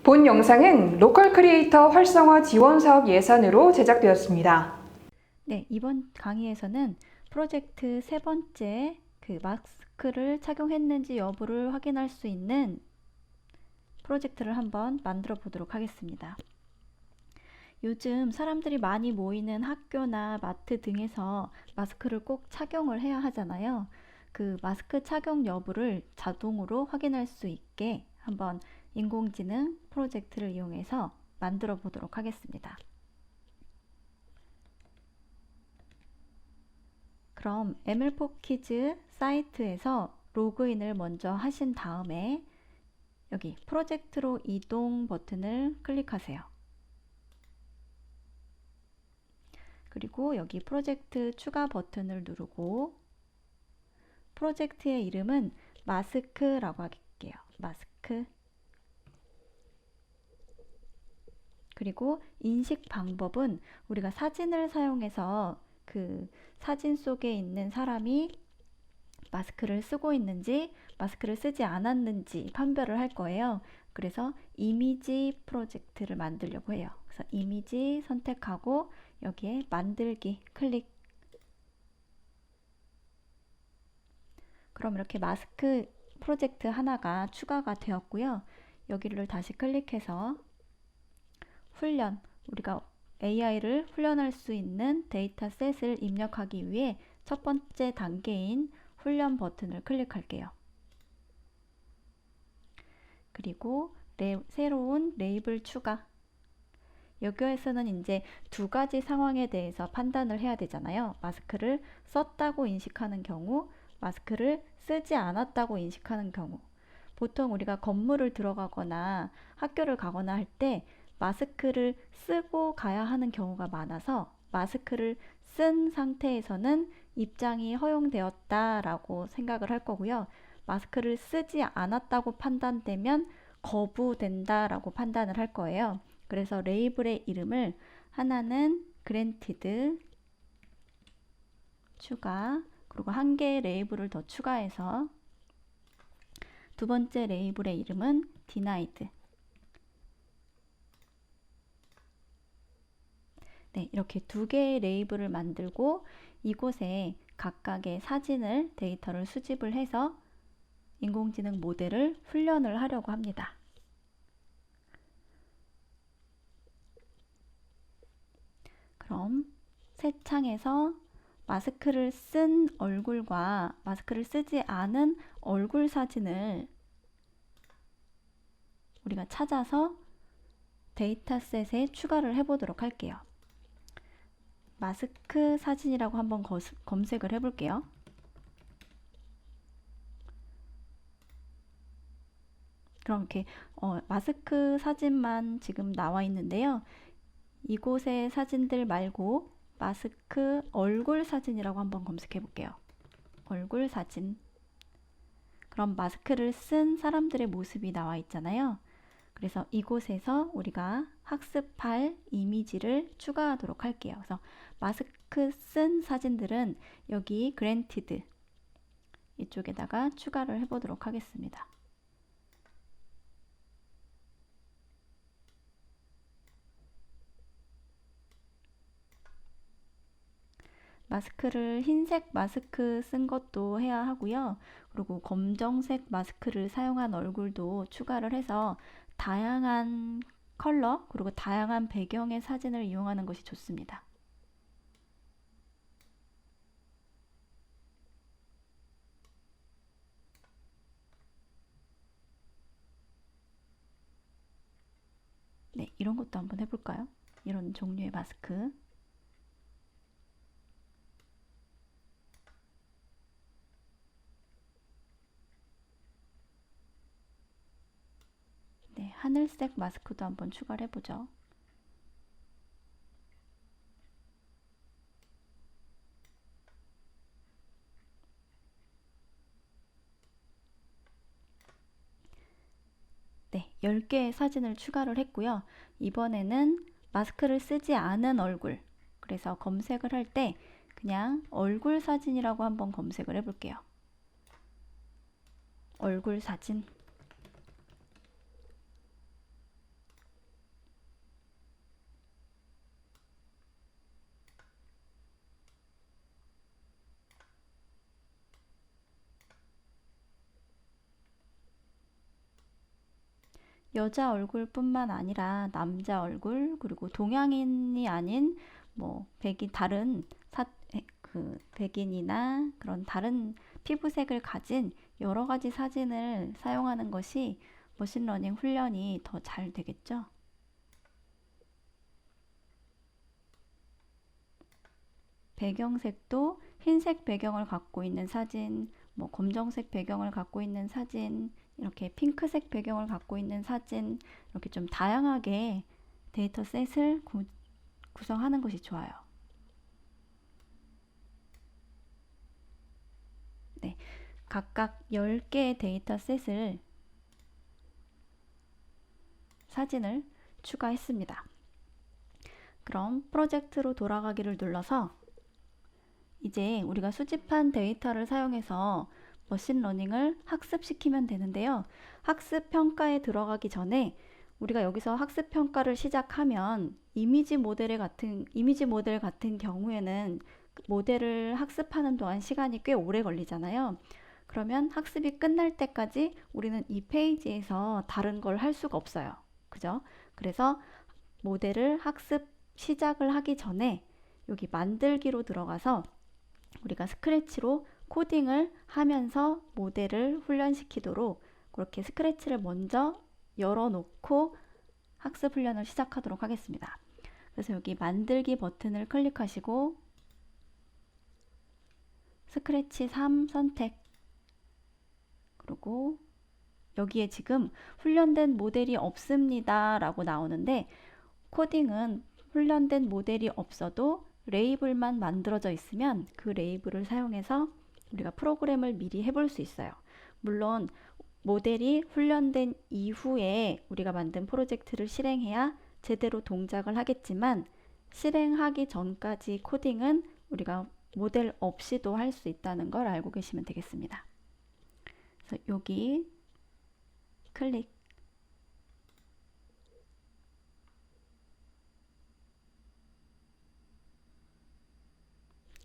본 영상은 로컬 크리에이터 활성화 지원 사업 예산으로 제작되었습니다. 네, 이번 강의에서는 프로젝트 세 번째 마스크를 착용했는지 여부를 확인할 수 있는 프로젝트를 한번 만들어 보도록 하겠습니다. 요즘 사람들이 많이 모이는 학교나 마트 등에서 마스크를 꼭 착용을 해야 하잖아요. 그 마스크 착용 여부를 자동으로 확인할 수 있게 한번 인공지능 프로젝트를 이용해서 만들어 보도록 하겠습니다. 그럼 ML4키즈 사이트에서 로그인을 먼저 하신 다음에 여기 프로젝트로 이동 버튼을 클릭하세요. 그리고 여기 프로젝트 추가 버튼을 누르고 프로젝트의 이름은 마스크라고 할게요. 마스크. 그리고 인식 방법은 우리가 사진을 사용해서 그 사진 속에 있는 사람이 마스크를 쓰고 있는지 마스크를 쓰지 않았는지 판별을 할 거예요. 그래서 이미지 프로젝트를 만들려고 해요. 그래서 이미지 선택하고 여기에 만들기 클릭. 그럼 이렇게 마스크 프로젝트 하나가 추가가 되었고요. 여기를 다시 클릭해서 훈련, 우리가 AI를 훈련할 수 있는 데이터셋을 입력하기 위해 첫 번째 단계인 훈련 버튼을 클릭할게요. 그리고 새로운 레이블 추가. 여기에서는 이제 두 가지 상황에 대해서 판단을 해야 되잖아요. 마스크를 썼다고 인식하는 경우, 마스크를 쓰지 않았다고 인식하는 경우. 보통 우리가 건물을 들어가거나 학교를 가거나 할 때 마스크를 쓰고 가야 하는 경우가 많아서 마스크를 쓴 상태에서는 입장이 허용되었다라고 생각을 할 거고요. 마스크를 쓰지 않았다고 판단되면 거부된다라고 판단을 할 거예요. 그래서 레이블의 이름을 하나는 granted 추가, 그리고 한 개의 레이블을 더 추가해서 두 번째 레이블의 이름은 denied. 네, 이렇게 두 개의 레이블을 만들고 이곳에 각각의 사진을 데이터를 수집을 해서 인공지능 모델을 훈련을 하려고 합니다. 그럼 새 창에서 마스크를 쓴 얼굴과 마스크를 쓰지 않은 얼굴 사진을 우리가 찾아서 데이터셋에 추가를 해보도록 할게요. 마스크 사진이라고 한번 검색을 해볼게요. 그럼 이렇게 마스크 사진만 지금 나와 있는데요. 이곳의 사진들 말고 마스크 얼굴 사진이라고 한번 검색해 볼게요. 얼굴 사진. 그럼 마스크를 쓴 사람들의 모습이 나와 있잖아요. 그래서 이곳에서 우리가 학습할 이미지를 추가하도록 할게요. 그래서 마스크 쓴 사진들은 여기 granted 이쪽에다가 추가를 해보도록 하겠습니다. 마스크를 흰색 마스크 쓴 것도 해야 하고요. 그리고 검정색 마스크를 사용한 얼굴도 추가를 해서 다양한 컬러 그리고 다양한 배경의 사진을 이용하는 것이 좋습니다. 네, 이런 것도 한번 해볼까요? 이런 종류의 마스크. 네, 하늘색 마스크도 한번 추가를 해보죠. 네, 10개의 사진을 추가를 했고요. 이번에는 마스크를 쓰지 않은 얼굴. 그래서 검색을 할 때 그냥 얼굴 사진이라고 한번 검색을 해볼게요. 얼굴 사진. 여자 얼굴뿐만 아니라 남자 얼굴, 그리고 동양인이 아닌 뭐 백인 다른 백인이나 그런 다른 피부색을 가진 여러 가지 사진을 사용하는 것이 머신러닝 훈련이 더 잘 되겠죠. 배경색도 흰색 배경을 갖고 있는 사진, 뭐 검정색 배경을 갖고 있는 사진, 이렇게 핑크색 배경을 갖고 있는 사진, 이렇게 좀 다양하게 데이터셋을 구성하는 것이 좋아요. 네, 각각 10개의 데이터셋을 사진을 추가했습니다. 그럼 프로젝트로 돌아가기를 눌러서 이제 우리가 수집한 데이터를 사용해서 머신러닝을 학습시키면 되는데요. 학습 평가에 들어가기 전에 우리가 여기서 학습 평가를 시작하면 이미지 모델 같은 경우에는 모델을 학습하는 동안 시간이 꽤 오래 걸리잖아요. 그러면 학습이 끝날 때까지 우리는 이 페이지에서 다른 걸 할 수가 없어요. 그죠? 그래서 모델을 학습 시작을 하기 전에 여기 만들기로 들어가서 우리가 스크래치로 코딩을 하면서 모델을 훈련시키도록 그렇게 스크래치를 먼저 열어놓고 학습 훈련을 시작하도록 하겠습니다. 그래서 여기 만들기 버튼을 클릭하시고 스크래치 3 선택, 그리고 여기에 지금 훈련된 모델이 없습니다 라고 나오는데, 코딩은 훈련된 모델이 없어도 레이블만 만들어져 있으면 그 레이블을 사용해서 우리가 프로그램을 미리 해볼 수 있어요. 물론 모델이 훈련된 이후에 우리가 만든 프로젝트를 실행해야 제대로 동작을 하겠지만, 실행하기 전까지 코딩은 우리가 모델 없이도 할 수 있다는 걸 알고 계시면 되겠습니다. 그래서 여기 클릭,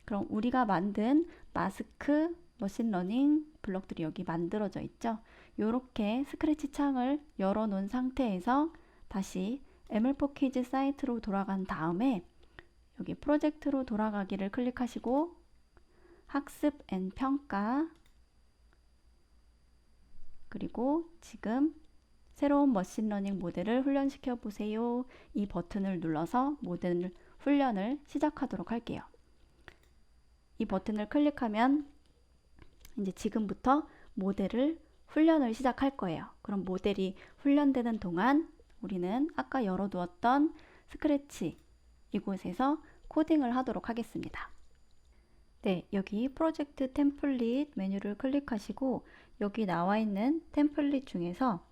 그럼 우리가 만든 마스크 머신러닝 블록들이 여기 만들어져 있죠. 이렇게 스크래치 창을 열어놓은 상태에서 다시 ML4Kids 사이트로 돌아간 다음에 여기 프로젝트로 돌아가기를 클릭하시고 학습 앤 평가, 그리고 지금 새로운 머신러닝 모델을 훈련시켜 보세요. 이 버튼을 눌러서 모델 훈련을 시작하도록 할게요. 이 버튼을 클릭하면 이제 지금부터 모델을 훈련을 시작할 거예요. 그럼 모델이 훈련되는 동안 우리는 아까 열어두었던 스크래치 이곳에서 코딩을 하도록 하겠습니다. 네, 여기 프로젝트 템플릿 메뉴를 클릭하시고 여기 나와 있는 템플릿 중에서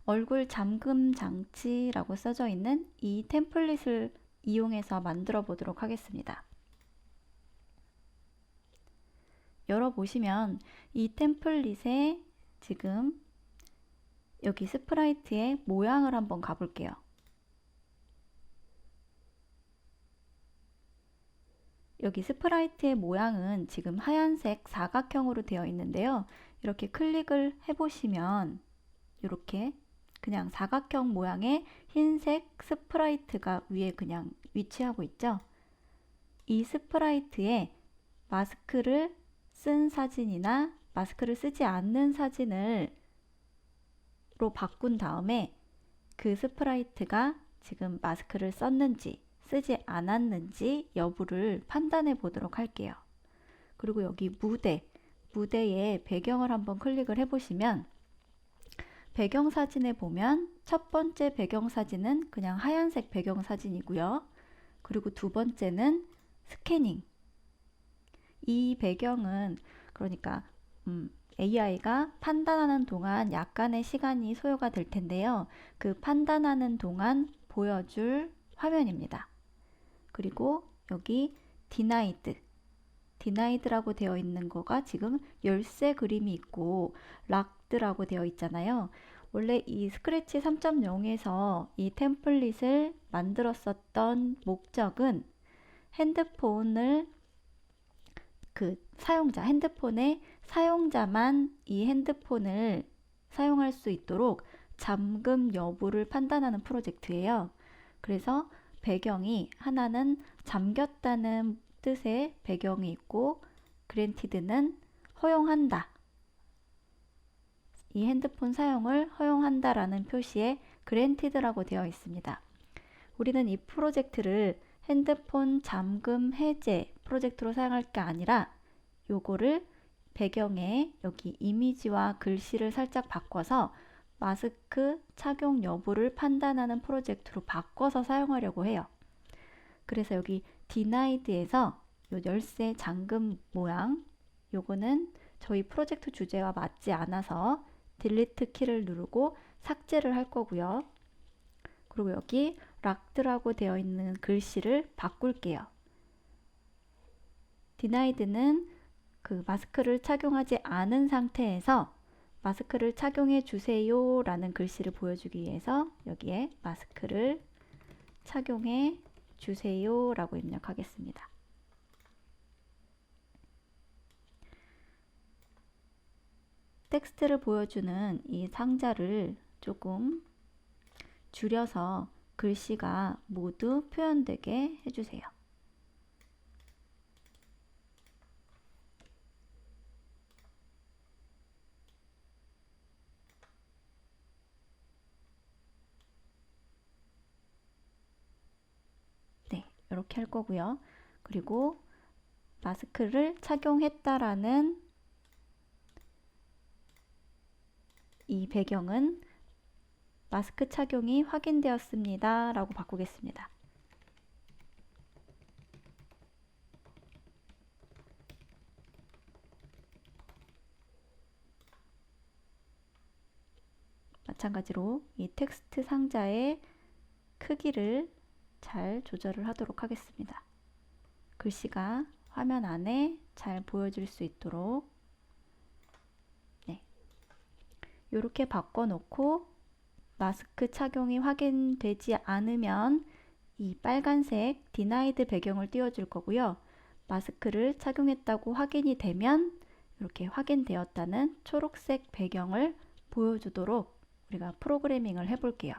얼굴 잠금 장치라고 써져 있는 이 템플릿을 이용해서 만들어 보도록 하겠습니다. 열어보시면 이 템플릿에 지금 여기 스프라이트의 모양을 한번 가볼게요. 여기 스프라이트의 모양은 지금 하얀색 사각형으로 되어 있는데요. 이렇게 클릭을 해보시면 이렇게 그냥 사각형 모양의 흰색 스프라이트가 위에 그냥 위치하고 있죠. 이 스프라이트에 마스크를 쓴 사진이나 마스크를 쓰지 않는 사진으로 바꾼 다음에 그 스프라이트가 지금 마스크를 썼는지 쓰지 않았는지 여부를 판단해 보도록 할게요. 그리고 여기 무대의 배경을 한번 클릭을 해보시면 배경사진에 보면 첫 번째 배경사진은 그냥 하얀색 배경사진이고요. 그리고 두 번째는 스캐닝. 이 배경은 그러니까 AI가 판단하는 동안 약간의 시간이 소요가 될 텐데요. 그 판단하는 동안 보여줄 화면입니다. 그리고 여기 디나이드라고 되어 있는 거가 지금 열쇠 그림이 있고 락드라고 되어 있잖아요. 원래 이 스크래치 3.0에서 이 템플릿을 만들었었던 목적은 핸드폰의 사용자만 이 핸드폰을 사용할 수 있도록 잠금 여부를 판단하는 프로젝트예요. 그래서 배경이 하나는 잠겼다는 뜻의 배경이 있고 granted는 허용한다. 이 핸드폰 사용을 허용한다라는 표시에 granted라고 되어 있습니다. 우리는 이 프로젝트를 핸드폰 잠금 해제 프로젝트로 사용할 게 아니라 요거를 배경에 여기 이미지와 글씨를 살짝 바꿔서 마스크 착용 여부를 판단하는 프로젝트로 바꿔서 사용하려고 해요. 그래서 여기 denied에서 요 열쇠 잠금 모양 요거는 저희 프로젝트 주제와 맞지 않아서 딜리트 키를 누르고 삭제를 할 거고요. 그리고 여기 락드라고 되어 있는 글씨를 바꿀게요. denied는 그 마스크를 착용하지 않은 상태에서 마스크를 착용해 주세요 라는 글씨를 보여주기 위해서 여기에 마스크를 착용해 주세요 라고 입력하겠습니다. 텍스트를 보여주는 이 상자를 조금 줄여서 글씨가 모두 표현되게 해주세요. 네, 이렇게 할 거고요. 그리고 마스크를 착용했다라는 이 배경은 마스크 착용이 확인되었습니다 라고 바꾸겠습니다. 마찬가지로 이 텍스트 상자의 크기를 잘 조절을 하도록 하겠습니다. 글씨가 화면 안에 잘 보여질 수 있도록 이렇게 바꿔놓고 마스크 착용이 확인되지 않으면 이 빨간색 denied 배경을 띄워줄 거고요. 마스크를 착용했다고 확인이 되면 이렇게 확인되었다는 초록색 배경을 보여주도록 우리가 프로그래밍을 해볼게요.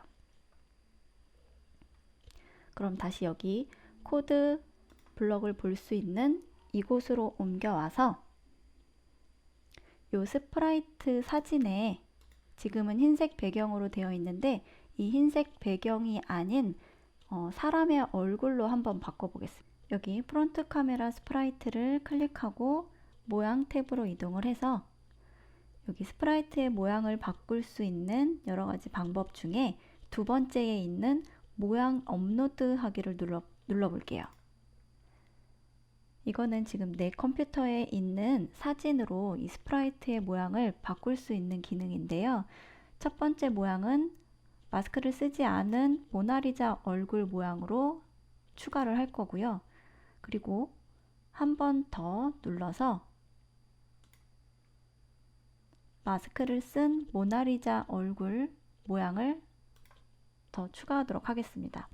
그럼 다시 여기 코드 블럭을 볼 수 있는 이곳으로 옮겨와서 이 스프라이트 사진에 지금은 흰색 배경으로 되어 있는데 이 흰색 배경이 아닌 사람의 얼굴로 한번 바꿔보겠습니다. 여기 프론트 카메라 스프라이트를 클릭하고 모양 탭으로 이동을 해서 여기 스프라이트의 모양을 바꿀 수 있는 여러 가지 방법 중에 두 번째에 있는 모양 업로드 하기를 눌러볼게요. 이거는 지금 내 컴퓨터에 있는 사진으로 이 스프라이트의 모양을 바꿀 수 있는 기능인데요. 첫 번째 모양은 마스크를 쓰지 않은 모나리자 얼굴 모양으로 추가를 할 거고요. 그리고 한 번 더 눌러서 마스크를 쓴 모나리자 얼굴 모양을 더 추가하도록 하겠습니다.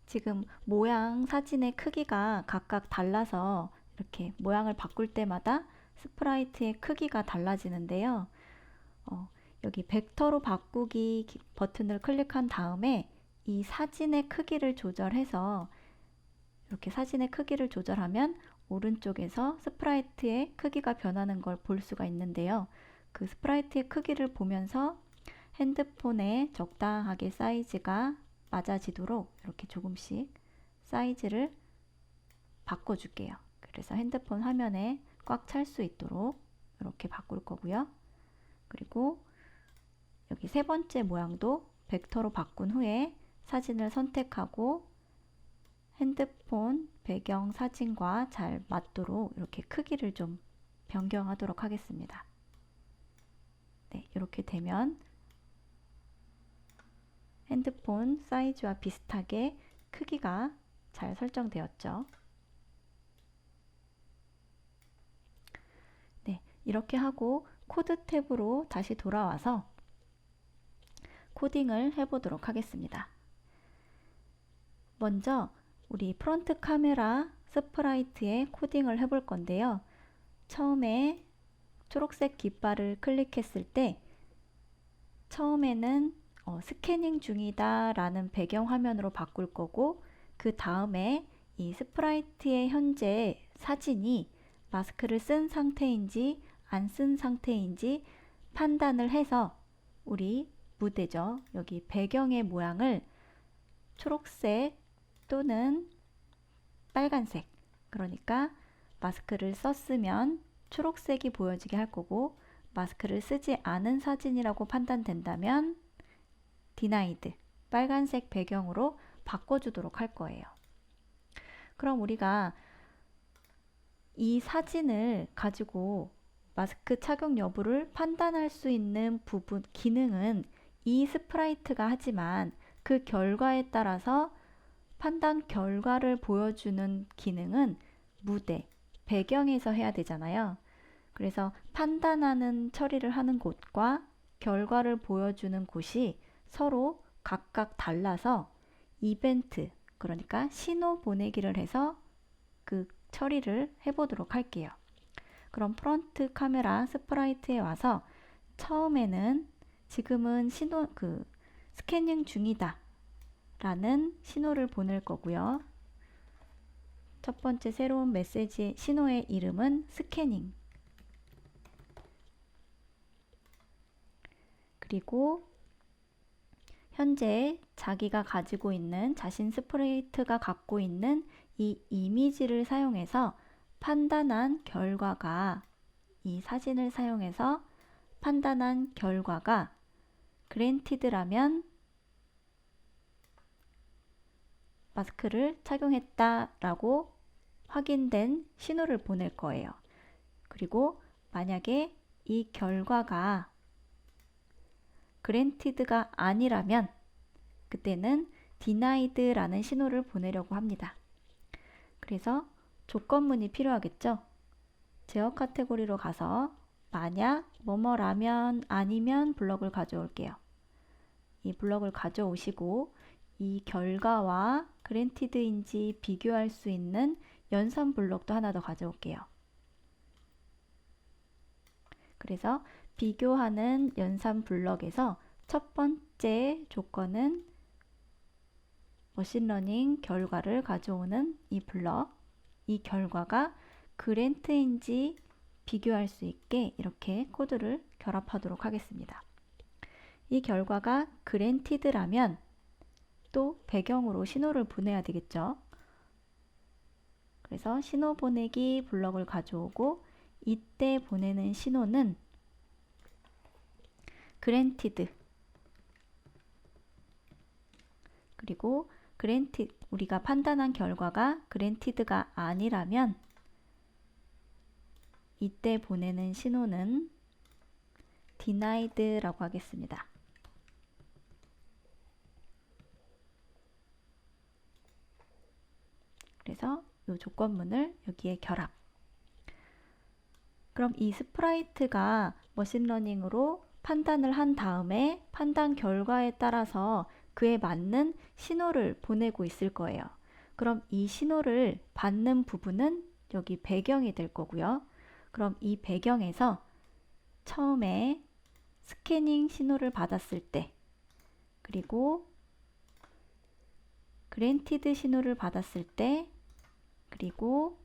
지금 모양 사진의 크기가 각각 달라서 이렇게 모양을 바꿀 때마다 스프라이트의 크기가 달라지는데요. 여기 벡터로 바꾸기 버튼을 클릭한 다음에 이 사진의 크기를 조절해서 이렇게 사진의 크기를 조절하면 오른쪽에서 스프라이트의 크기가 변하는 걸 볼 수가 있는데요. 그 스프라이트의 크기를 보면서 핸드폰에 적당하게 사이즈가 맞아지도록 이렇게 조금씩 사이즈를 바꿔줄게요. 그래서 핸드폰 화면에 꽉 찰 수 있도록 이렇게 바꿀 거고요. 그리고 여기 세 번째 모양도 벡터로 바꾼 후에 사진을 선택하고 핸드폰 배경 사진과 잘 맞도록 이렇게 크기를 좀 변경하도록 하겠습니다. 네, 이렇게 되면 핸드폰 사이즈와 비슷하게 크기가 잘 설정되었죠. 네, 이렇게 하고 코드 탭으로 다시 돌아와서 코딩을 해보도록 하겠습니다. 먼저 우리 프론트 카메라 스프라이트의 코딩을 해볼 건데요. 처음에 초록색 깃발을 클릭했을 때 처음에는 스캐닝 중이다 라는 배경 화면으로 바꿀 거고, 그 다음에 이 스프라이트의 현재 사진이 마스크를 쓴 상태인지 안 쓴 상태인지 판단을 해서 우리 무대죠. 여기 배경의 모양을 초록색 또는 빨간색, 그러니까 마스크를 썼으면 초록색이 보여지게 할 거고, 마스크를 쓰지 않은 사진이라고 판단된다면 denied, 빨간색 배경으로 바꿔주도록 할 거예요. 그럼 우리가 이 사진을 가지고 마스크 착용 여부를 판단할 수 있는 부분, 기능은 이 스프라이트가 하지만 그 결과에 따라서 판단 결과를 보여주는 기능은 무대, 배경에서 해야 되잖아요. 그래서 판단하는 처리를 하는 곳과 결과를 보여주는 곳이 서로 각각 달라서 이벤트, 그러니까 신호 보내기를 해서 그 처리를 해보도록 할게요. 그럼 프론트 카메라 스프라이트에 와서 처음에는 지금은 스캐닝 중이다 라는 신호를 보낼 거고요. 첫 번째 새로운 메시지 신호의 이름은 스캐닝. 그리고 현재 자기가 가지고 있는, 자신 스프레이트가 갖고 있는 이 이미지를 사용해서 판단한 결과가, 이 사진을 사용해서 판단한 결과가 그랜티드라면 마스크를 착용했다라고 확인된 신호를 보낼 거예요. 그리고 만약에 이 결과가 그랜티드가 아니라면 그때는 denied라는 신호를 보내려고 합니다. 그래서 조건문이 필요하겠죠. 제어 카테고리로 가서 만약 뭐뭐라면 아니면 블럭을 가져올게요. 이 블럭을 가져오시고 이 결과와 그랜티드인지 비교할 수 있는 연산 블럭도 하나 더 가져올게요. 그래서 비교하는 연산 블럭에서 첫 번째 조건은 머신러닝 결과를 가져오는 이 블럭, 이 결과가 그랜트인지 비교할 수 있게 이렇게 코드를 결합하도록 하겠습니다. 이 결과가 그랜티드라면 또 배경으로 신호를 보내야 되겠죠. 그래서 신호 보내기 블럭을 가져오고, 이때 보내는 신호는 그랜티드, 그리고 우리가 판단한 결과가 그랜티드가 아니라면 이때 보내는 신호는 denied라고 하겠습니다. 그래서 이 조건문을 여기에 결합. 그럼 이 스프라이트가 머신러닝으로 판단을 한 다음에 판단 결과에 따라서 그에 맞는 신호를 보내고 있을 거예요. 그럼 이 신호를 받는 부분은 여기 배경이 될 거고요. 그럼 이 배경에서 처음에 스캐닝 신호를 받았을 때, 그리고 그랜티드 신호를 받았을 때, 그리고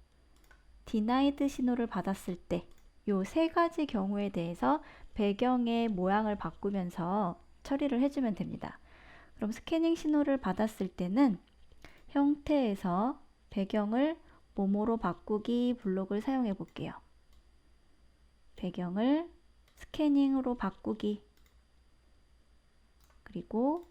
denied 신호를 받았을 때, 요 세 가지 경우에 대해서 배경의 모양을 바꾸면서 처리를 해주면 됩니다. 그럼 스캐닝 신호를 받았을 때는 형태에서 배경을 뭐뭐로 바꾸기 블록을 사용해 볼게요. 배경을 스캐닝으로 바꾸기, 그리고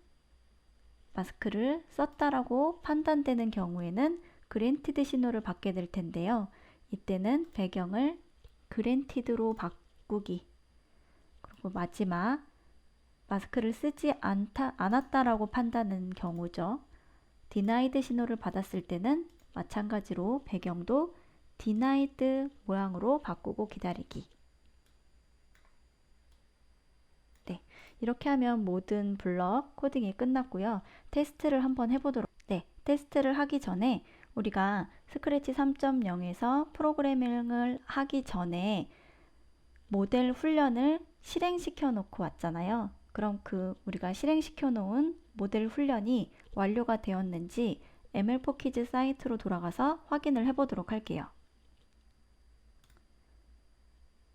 마스크를 썼다라고 판단되는 경우에는 그랜티드 신호를 받게 될 텐데요. 이때는 배경을 그랜티드로 바꾸기, 그리고 마지막 마스크를 쓰지 않았다라고 판단하는 경우죠. denied 신호를 받았을 때는 마찬가지로 배경도 denied 모양으로 바꾸고 기다리기. 네, 이렇게 하면 모든 블럭 코딩이 끝났고요. 테스트를 한번 해보도록. 네, 테스트를 하기 전에 우리가 스크래치 3.0에서 프로그래밍을 하기 전에 모델 훈련을 실행시켜 놓고 왔잖아요. 그럼 우리가 실행시켜 놓은 모델 훈련이 완료가 되었는지 ML4Kids 사이트로 돌아가서 확인을 해보도록 할게요.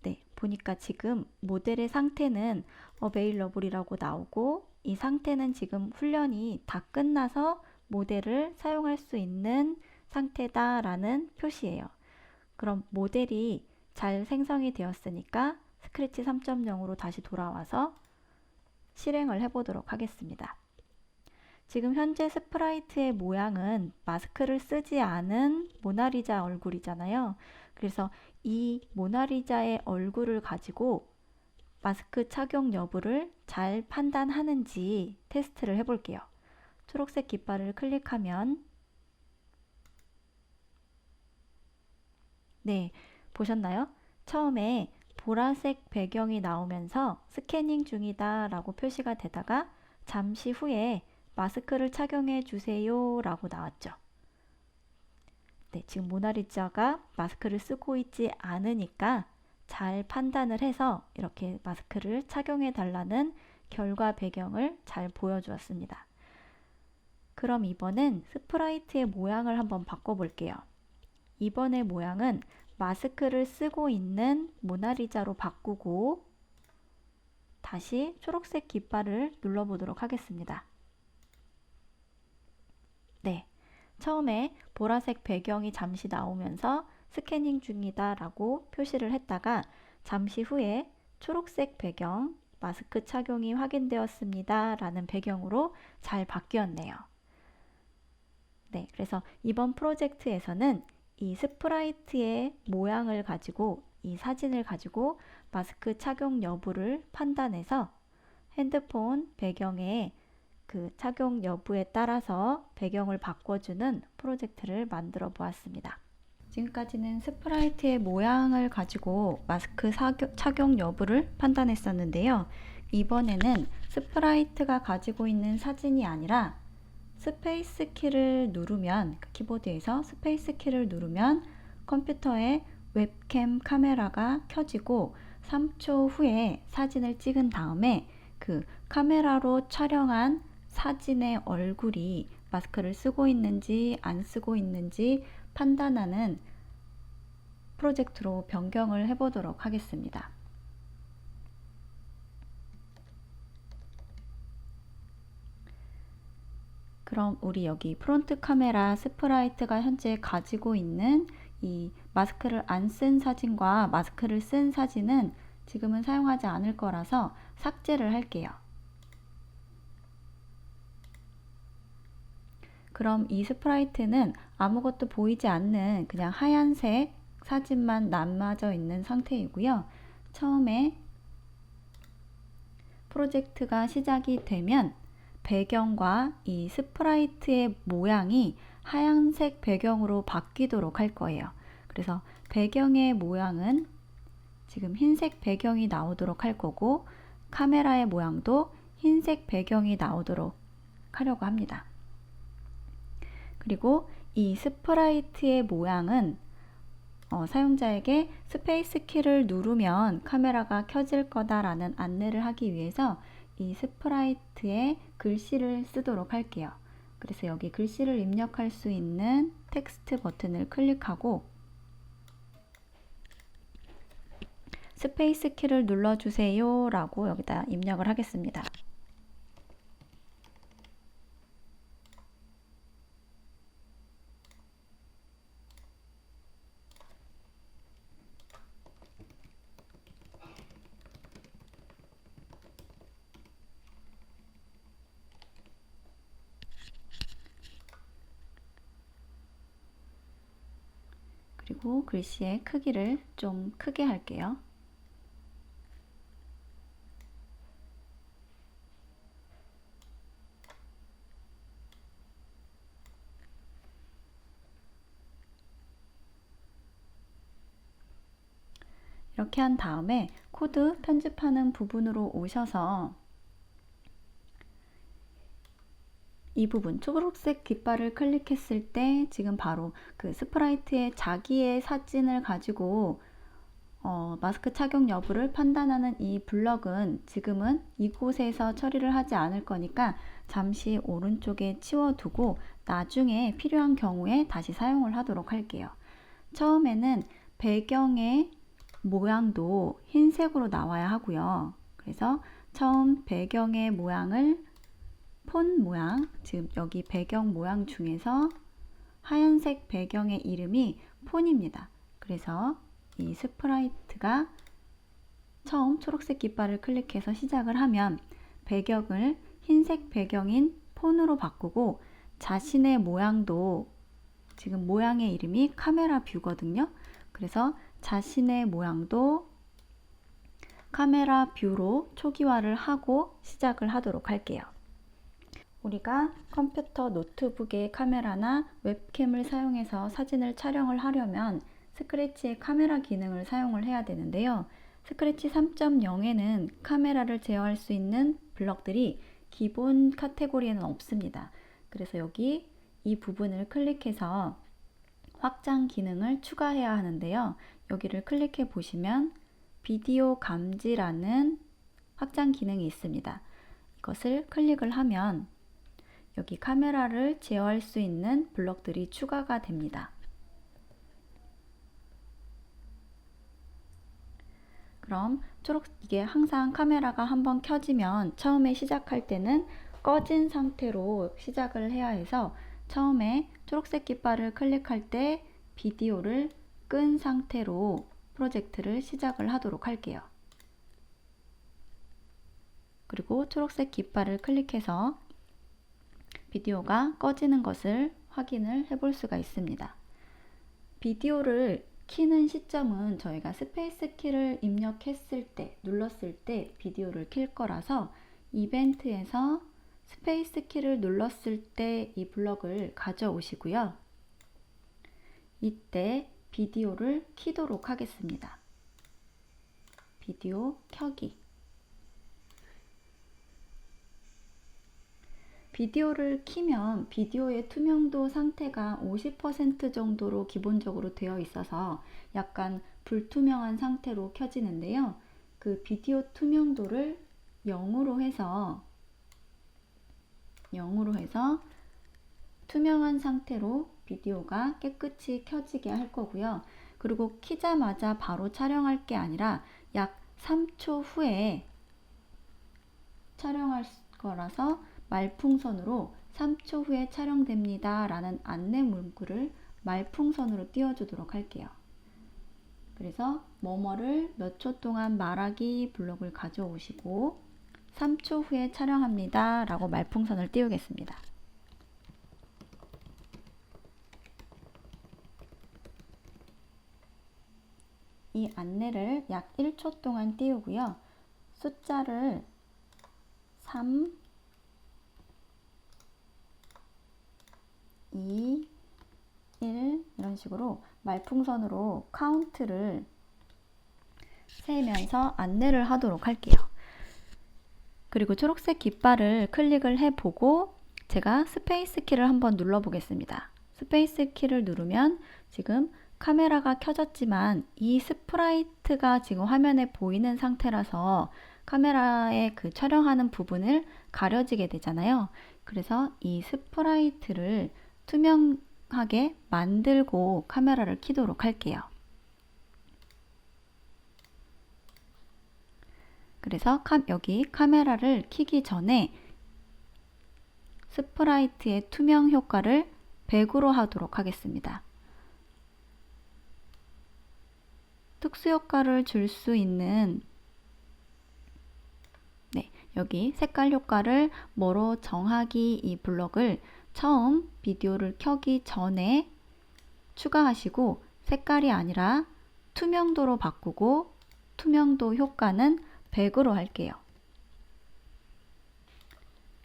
네, 보니까 지금 모델의 상태는 available이라고 나오고 이 상태는 지금 훈련이 다 끝나서 모델을 사용할 수 있는 상태다라는 표시예요. 그럼 모델이 잘 생성이 되었으니까 스크래치 3.0으로 다시 돌아와서 실행을 해보도록 하겠습니다. 지금 현재 스프라이트의 모양은 마스크를 쓰지 않은 모나리자 얼굴이잖아요. 그래서 이 모나리자의 얼굴을 가지고 마스크 착용 여부를 잘 판단하는지 테스트를 해볼게요. 초록색 깃발을 클릭하면 네, 보셨나요? 처음에 보라색 배경이 나오면서 스캐닝 중이다 라고 표시가 되다가 잠시 후에 마스크를 착용해 주세요 라고 나왔죠. 네, 지금 모나리자가 마스크를 쓰고 있지 않으니까 잘 판단을 해서 이렇게 마스크를 착용해 달라는 결과 배경을 잘 보여주었습니다. 그럼 이번엔 스프라이트의 모양을 한번 바꿔볼게요. 이번의 모양은 마스크를 쓰고 있는 모나리자로 바꾸고 다시 초록색 깃발을 눌러보도록 하겠습니다. 네, 처음에 보라색 배경이 잠시 나오면서 스캐닝 중이다 라고 표시를 했다가 잠시 후에 초록색 배경, 마스크 착용이 확인되었습니다 라는 배경으로 잘 바뀌었네요. 네, 그래서 이번 프로젝트에서는 이 스프라이트의 모양을 가지고 이 사진을 가지고 마스크 착용 여부를 판단해서 핸드폰 배경에 그 착용 여부에 따라서 배경을 바꿔주는 프로젝트를 만들어 보았습니다. 지금까지는 스프라이트의 모양을 가지고 마스크 착용 여부를 판단했었는데요. 이번에는 스프라이트가 가지고 있는 사진이 아니라 스페이스 키를 누르면 키보드에서 스페이스 키를 누르면 컴퓨터에 웹캠 카메라가 켜지고 3초 후에 사진을 찍은 다음에 그 카메라로 촬영한 사진의 얼굴이 마스크를 쓰고 있는지 안 쓰고 있는지 판단하는 프로젝트로 변경을 해보도록 하겠습니다. 그럼 우리 여기 프론트 카메라 스프라이트가 현재 가지고 있는 이 마스크를 안 쓴 사진과 마스크를 쓴 사진은 지금은 사용하지 않을 거라서 삭제를 할게요. 그럼 이 스프라이트는 아무것도 보이지 않는 그냥 하얀색 사진만 남아져 있는 상태이고요. 처음에 프로젝트가 시작이 되면 배경과 이 스프라이트의 모양이 하얀색 배경으로 바뀌도록 할 거예요. 그래서 배경의 모양은 지금 흰색 배경이 나오도록 할 거고 카메라의 모양도 흰색 배경이 나오도록 하려고 합니다. 그리고 이 스프라이트의 모양은 사용자에게 스페이스 키를 누르면 카메라가 켜질 거다라는 안내를 하기 위해서 이 스프라이트에 글씨를 쓰도록 할게요. 그래서 여기 글씨를 입력할 수 있는 텍스트 버튼을 클릭하고 스페이스 키를 눌러주세요 라고 여기다 입력을 하겠습니다. 그리고 글씨의 크기를 좀 크게 할게요. 이렇게 한 다음에 코드 편집하는 부분으로 오셔서 이 부분 초록색 깃발을 클릭했을 때 지금 바로 그 스프라이트의 자기의 사진을 가지고 마스크 착용 여부를 판단하는 이 블럭은 지금은 이곳에서 처리를 하지 않을 거니까 잠시 오른쪽에 치워두고 나중에 필요한 경우에 다시 사용을 하도록 할게요. 처음에는 배경의 모양도 흰색으로 나와야 하고요. 그래서 처음 배경의 모양을 폰 모양, 지금 여기 배경 모양 중에서 하얀색 배경의 이름이 폰입니다. 그래서 이 스프라이트가 처음 초록색 깃발을 클릭해서 시작을 하면 배경을 흰색 배경인 폰으로 바꾸고 자신의 모양도 지금 모양의 이름이 카메라 뷰거든요. 그래서 자신의 모양도 카메라 뷰로 초기화를 하고 시작을 하도록 할게요. 우리가 컴퓨터, 노트북의 카메라나 웹캠을 사용해서 사진을 촬영을 하려면 스크래치의 카메라 기능을 사용을 해야 되는데요. 스크래치 3.0에는 카메라를 제어할 수 있는 블럭들이 기본 카테고리에는 없습니다. 그래서 여기 이 부분을 클릭해서 확장 기능을 추가해야 하는데요. 여기를 클릭해 보시면 비디오 감지라는 확장 기능이 있습니다. 이것을 클릭을 하면 여기 카메라를 제어할 수 있는 블럭들이 추가가 됩니다. 그럼 이게 항상 카메라가 한번 켜지면 처음에 시작할 때는 꺼진 상태로 시작을 해야 해서 처음에 초록색 깃발을 클릭할 때 비디오를 끈 상태로 프로젝트를 시작을 하도록 할게요. 그리고 초록색 깃발을 클릭해서 비디오가 꺼지는 것을 확인을 해볼 수가 있습니다. 비디오를 키는 시점은 저희가 스페이스 키를 입력했을 때, 눌렀을 때 비디오를 킬 거라서 이벤트에서 스페이스 키를 눌렀을 때 이 블럭을 가져오시고요. 이때 비디오를 키도록 하겠습니다. 비디오 켜기. 비디오를 키면 비디오의 투명도 상태가 50% 정도로 기본적으로 되어 있어서 약간 불투명한 상태로 켜지는데요. 그 비디오 투명도를 0으로 해서 투명한 상태로 비디오가 깨끗이 켜지게 할 거고요. 그리고 키자마자 바로 촬영할 게 아니라 약 3초 후에 촬영할 거라서 말풍선으로 3초 후에 촬영됩니다 라는 안내 문구를 말풍선으로 띄워주도록 할게요. 그래서 뭐뭐를 몇 초 동안 말하기 블록을 가져오시고 3초 후에 촬영합니다 라고 말풍선을 띄우겠습니다. 이 안내를 약 1초 동안 띄우고요. 숫자를 3, 2, 1 이런 식으로 말풍선으로 카운트를 세면서 안내를 하도록 할게요. 그리고 초록색 깃발을 클릭을 해보고 제가 스페이스 키를 한번 눌러 보겠습니다. 스페이스 키를 누르면 지금 카메라가 켜졌지만 이 스프라이트가 지금 화면에 보이는 상태라서 카메라의 그 촬영하는 부분을 가려지게 되잖아요. 그래서 이 스프라이트를 투명하게 만들고 카메라를 켜도록 할게요. 그래서 여기 카메라를 켜기 전에 스프라이트의 투명 효과를 100으로 하도록 하겠습니다. 특수 효과를 줄 수 있는 여기 색깔 효과를 뭐로 정하기 이 블럭을 처음 비디오를 켜기 전에 추가하시고 색깔이 아니라 투명도로 바꾸고 투명도 효과는 100으로 할게요.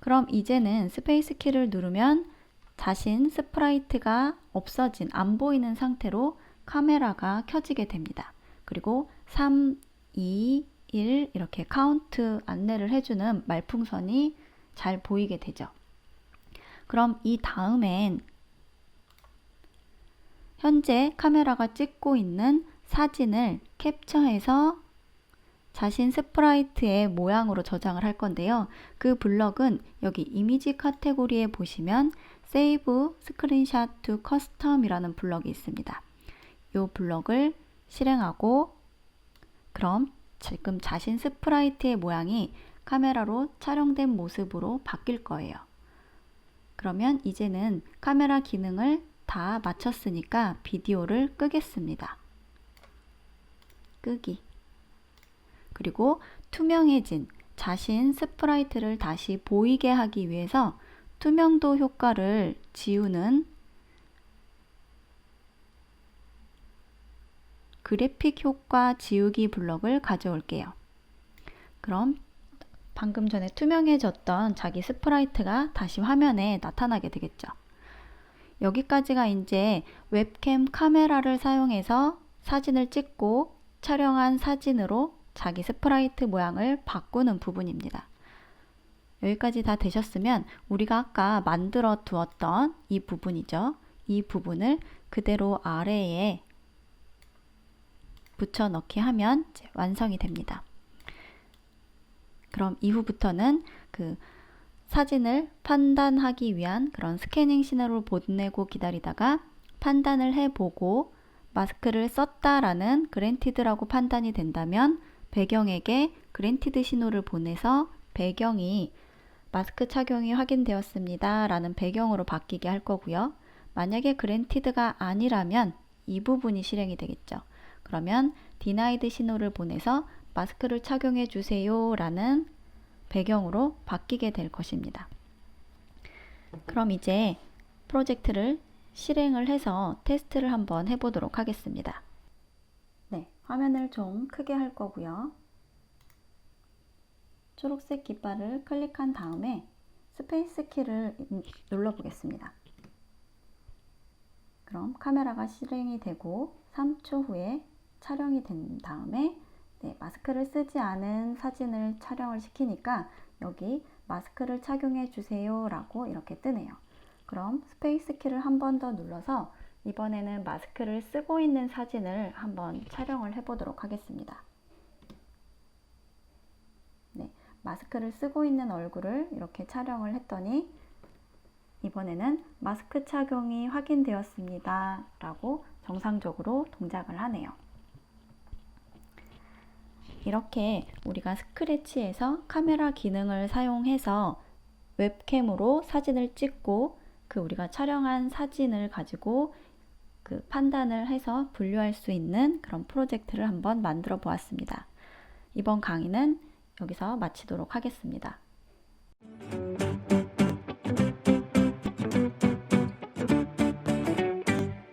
그럼 이제는 스페이스 키를 누르면 자신 스프라이트가 없어진 안 보이는 상태로 카메라가 켜지게 됩니다. 그리고 3, 2, 1 이렇게 카운트 안내를 해주는 말풍선이 잘 보이게 되죠. 그럼 이 다음엔 현재 카메라가 찍고 있는 사진을 캡처해서 자신 스프라이트의 모양으로 저장을 할 건데요. 그 블럭은 여기 이미지 카테고리에 보시면 Save Screenshot to Custom 이라는 블럭이 있습니다. 이 블럭을 실행하고 그럼 지금 자신 스프라이트의 모양이 카메라로 촬영된 모습으로 바뀔 거예요. 그러면 이제는 카메라 기능을 다 마쳤으니까 비디오를 끄겠습니다. 끄기. 그리고 투명해진 자신 스프라이트를 다시 보이게 하기 위해서 투명도 효과를 지우는 그래픽 효과 지우기 블럭을 가져올게요. 그럼 방금 전에 투명해졌던 자기 스프라이트가 다시 화면에 나타나게 되겠죠. 여기까지가 이제 웹캠 카메라를 사용해서 사진을 찍고 촬영한 사진으로 자기 스프라이트 모양을 바꾸는 부분입니다. 여기까지 다 되셨으면 우리가 아까 만들어 두었던 이 부분이죠. 이 부분을 그대로 아래에 붙여 넣기 하면 이제 완성이 됩니다. 그럼 이후부터는 그 사진을 판단하기 위한 그런 스캐닝 신호를 보내고 기다리다가 판단을 해보고 마스크를 썼다라는 그랜티드라고 판단이 된다면 배경에게 그랜티드 신호를 보내서 배경이 마스크 착용이 확인되었습니다 라는 배경으로 바뀌게 할 거고요. 만약에 그랜티드가 아니라면 이 부분이 실행이 되겠죠. 그러면 디나이드 신호를 보내서 마스크를 착용해 주세요 라는 배경으로 바뀌게 될 것입니다. 그럼 이제 프로젝트를 실행을 해서 테스트를 한번 해보도록 하겠습니다. 네, 화면을 좀 크게 할 거고요. 초록색 깃발을 클릭한 다음에 스페이스 키를 눌러 보겠습니다. 그럼 카메라가 실행이 되고 3초 후에 촬영이 된 다음에 마스크를 쓰지 않은 사진을 촬영을 시키니까 여기 마스크를 착용해 주세요 라고 이렇게 뜨네요. 그럼 스페이스 키를 한 번 더 눌러서 이번에는 마스크를 쓰고 있는 사진을 한번 촬영을 해 보도록 하겠습니다. 네, 마스크를 쓰고 있는 얼굴을 이렇게 촬영을 했더니 이번에는 마스크 착용이 확인되었습니다 라고 정상적으로 동작을 하네요. 이렇게 우리가 스크래치에서 카메라 기능을 사용해서 웹캠으로 사진을 찍고 그 우리가 촬영한 사진을 가지고 그 판단을 해서 분류할 수 있는 그런 프로젝트를 한번 만들어 보았습니다. 이번 강의는 여기서 마치도록 하겠습니다.